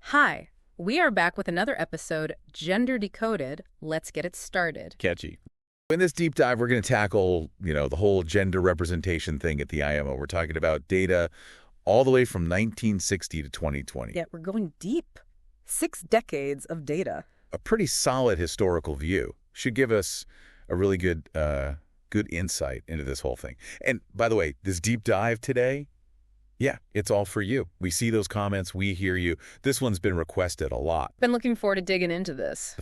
Hi, we are back with another episode, Gender Decoded. Let's get it started. Catchy. In this deep dive, we're going to tackle, the whole gender representation thing at the IMO. We're talking about data all the way from 1960 to 2020. Yeah, we're going deep. 6 decades of data. A pretty solid historical view. Should give us a really good insight into this whole thing. And by the way, this deep dive today, yeah, it's all for you. We see those comments. We hear you. This one's been requested a lot. Been looking forward to digging into this.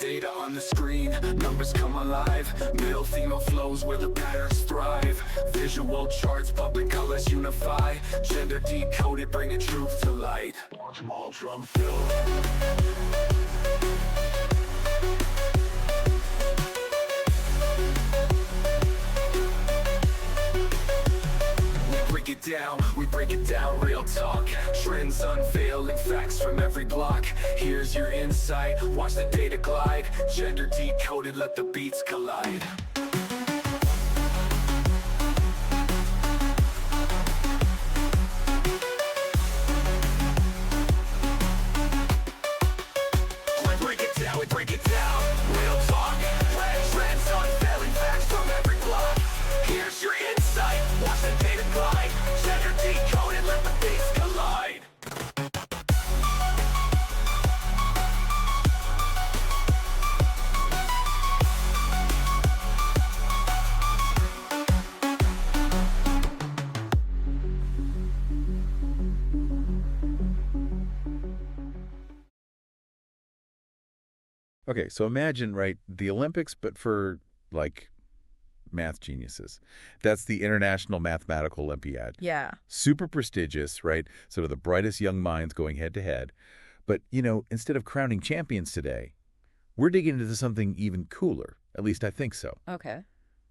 Data on the screen, numbers come alive. Male, female flows where the patterns thrive. Visual charts, public colors unify. Gender decoded, bringing truth to light. Small drum fill. We break it down, real talk. Trends unveiling, facts from every block. Here's your insight, watch the data glide. Gender decoded, let the beats collide. We break it down, real talk. Trends unveiling, facts from every block. Here's your insight, watch the data glide. Gender decoded, let the beats collide. Okay, so imagine, right, the Olympics, but for, math geniuses. That's the International Mathematical Olympiad. Yeah. Super prestigious, right? Sort of the brightest young minds going head-to-head. But, instead of crowning champions today, we're digging into something even cooler. At least I think so. Okay.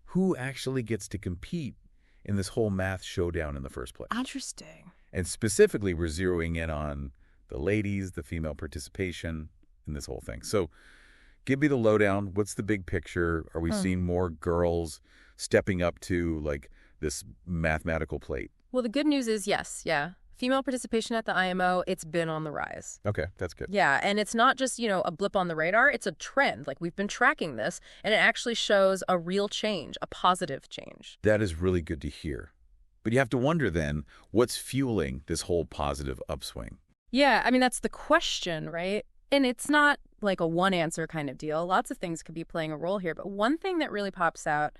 Who actually gets to compete in this whole math showdown in the first place? Interesting. And specifically, we're zeroing in on the ladies, the female participation in this whole thing. So give me the lowdown. What's the big picture? Are we seeing more girls stepping up to, this mathematical plate? Well, the good news is yes, yeah. Female participation at the IMO, it's been on the rise. Okay, that's good. Yeah, and it's not just, a blip on the radar. It's a trend. We've been tracking this, and it actually shows a real change, a positive change. That is really good to hear. But you have to wonder then, what's fueling this whole positive upswing? Yeah, that's the question, right? And it's not like a one-answer kind of deal. Lots of things could be playing a role here. But one thing that really pops out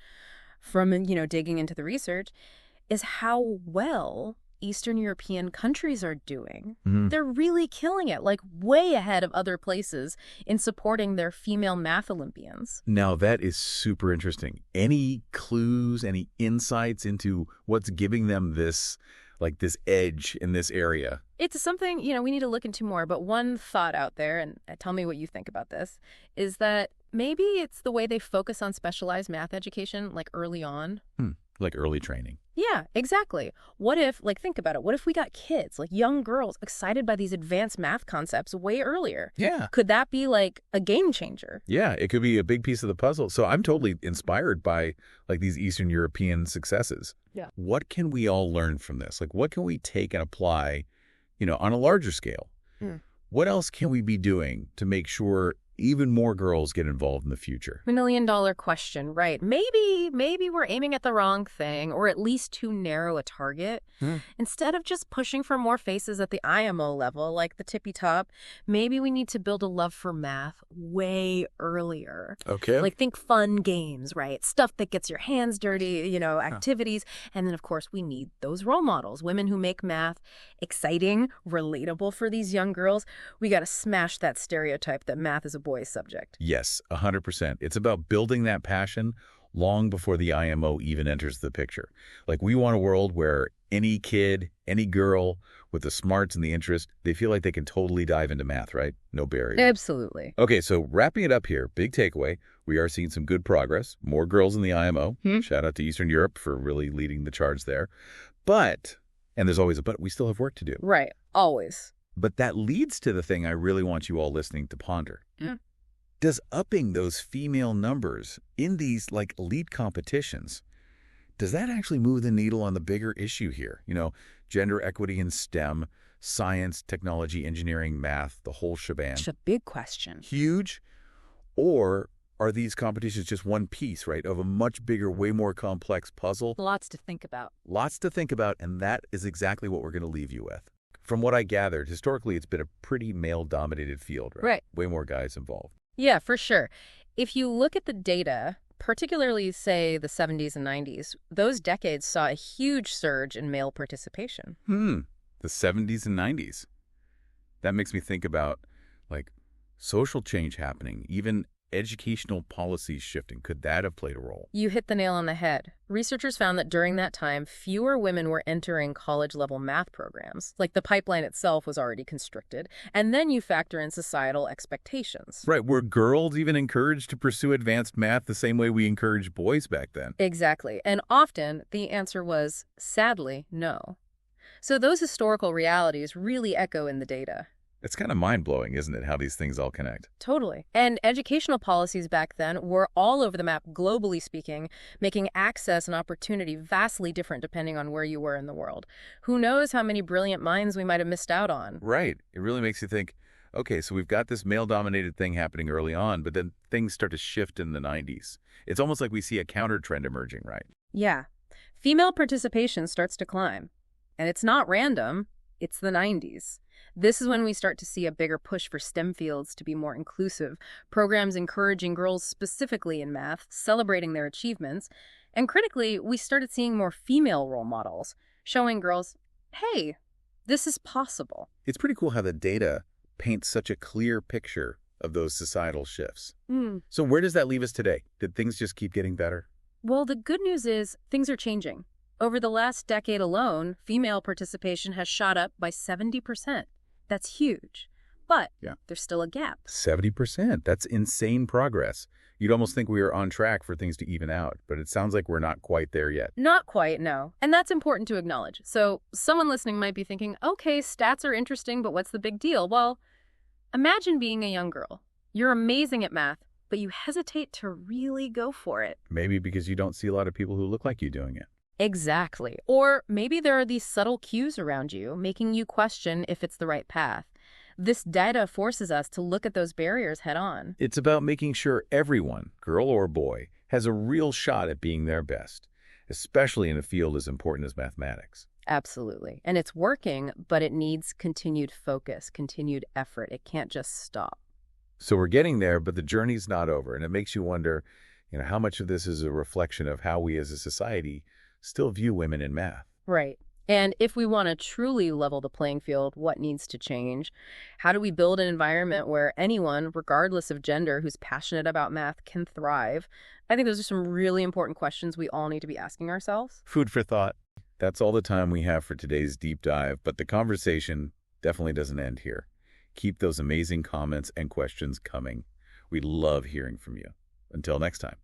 from, digging into the research is how well Eastern European countries are doing. Mm-hmm. They're really killing it, way ahead of other places in supporting their female math Olympians. Now, that is super interesting. Any clues, any insights into what's giving them this edge in this area? It's something, we need to look into more. But one thought out there, and tell me what you think about this, is that maybe it's the way they focus on specialized math education, early on. Like early training. Yeah, exactly. What if, think about it, what if we got kids, young girls, excited by these advanced math concepts way earlier? Yeah. Could that be, a game changer? Yeah, it could be a big piece of the puzzle. So I'm totally inspired by, these Eastern European successes. Yeah. What can we all learn from this? What can we take and apply, on a larger scale? What else can we be doing to make sure even more girls get involved in the future? $1 million question, right? Maybe we're aiming at the wrong thing, or at least too narrow a target. Instead of just pushing for more faces at the IMO level, like the tippy top, maybe we need to build a love for math way earlier. Okay. Think fun games, right? Stuff that gets your hands dirty, activities. And then, of course, we need those role models, women who make math exciting, relatable for these young girls. We got to smash that stereotype that math is a boys' subject. Yes, 100%. It's about building that passion long before the IMO even enters the picture. We want a world where any kid, any girl with the smarts and the interest, they feel like they can totally dive into math, right? No barrier. Absolutely. Okay, so wrapping it up here, big takeaway, we are seeing some good progress. More girls in the IMO. Shout out to Eastern Europe for really leading the charge there. But, and there's always a but, we still have work to do. Right, always. But that leads to the thing I really want you all listening to ponder. Does upping those female numbers in these, like, elite competitions, does that actually move the needle on the bigger issue here? Gender equity in STEM, science, technology, engineering, math, the whole shebang. It's a big question. Huge? Or are these competitions just one piece, right, of a much bigger, way more complex puzzle? Lots to think about. Lots to think about, and that is exactly what we're going to leave you with. From what I gathered, historically, it's been a pretty male-dominated field, right? Right. Way more guys involved. Yeah, for sure. If you look at the data, particularly, say, the 70s and 90s, those decades saw a huge surge in male participation. The 70s and 90s. That makes me think about, like, social change happening, even educational policies shifting. Could that have played a role? You hit the nail on the head. Researchers found that during that time, fewer women were entering college-level math programs. Like, the pipeline itself was already constricted. And then you factor in societal expectations. Right. Were girls even encouraged to pursue advanced math the same way we encouraged boys back then? Exactly. And often, the answer was, sadly, no. So those historical realities really echo in the data. It's kind of mind-blowing, isn't it, how these things all connect? Totally. And educational policies back then were all over the map, globally speaking, making access and opportunity vastly different depending on where you were in the world. Who knows how many brilliant minds we might have missed out on? Right. It really makes you think, okay, so we've got this male-dominated thing happening early on, but then things start to shift in the 90s. It's almost like we see a counter-trend emerging, right? Yeah. Female participation starts to climb. And it's not random. It's the 90s. This is when we start to see a bigger push for STEM fields to be more inclusive, programs encouraging girls specifically in math, celebrating their achievements, and critically, we started seeing more female role models, showing girls, hey, this is possible. It's pretty cool how the data paints such a clear picture of those societal shifts. So where does that leave us today? Did things just keep getting better? Well, the good news is things are changing. Over the last decade alone, female participation has shot up by 70%. That's huge. But there's still a gap. 70%. That's insane progress. You'd almost think we are on track for things to even out, but it sounds like we're not quite there yet. Not quite, no. And that's important to acknowledge. So someone listening might be thinking, okay, stats are interesting, but what's the big deal? Well, imagine being a young girl. You're amazing at math, but you hesitate to really go for it. Maybe because you don't see a lot of people who look like you doing it. Exactly. Or maybe there are these subtle cues around you, making you question if it's the right path. This data forces us to look at those barriers head on. It's about making sure everyone, girl or boy, has a real shot at being their best, especially in a field as important as mathematics. Absolutely. And it's working, but it needs continued focus, continued effort. It can't just stop. So we're getting there, but the journey's not over, and it makes you wonder, how much of this is a reflection of how we as a society still view women in math. Right. And if we want to truly level the playing field, what needs to change? How do we build an environment where anyone, regardless of gender, who's passionate about math can thrive? I think those are some really important questions we all need to be asking ourselves. Food for thought. That's all the time we have for today's deep dive, but the conversation definitely doesn't end here. Keep those amazing comments and questions coming. We love hearing from you. Until next time.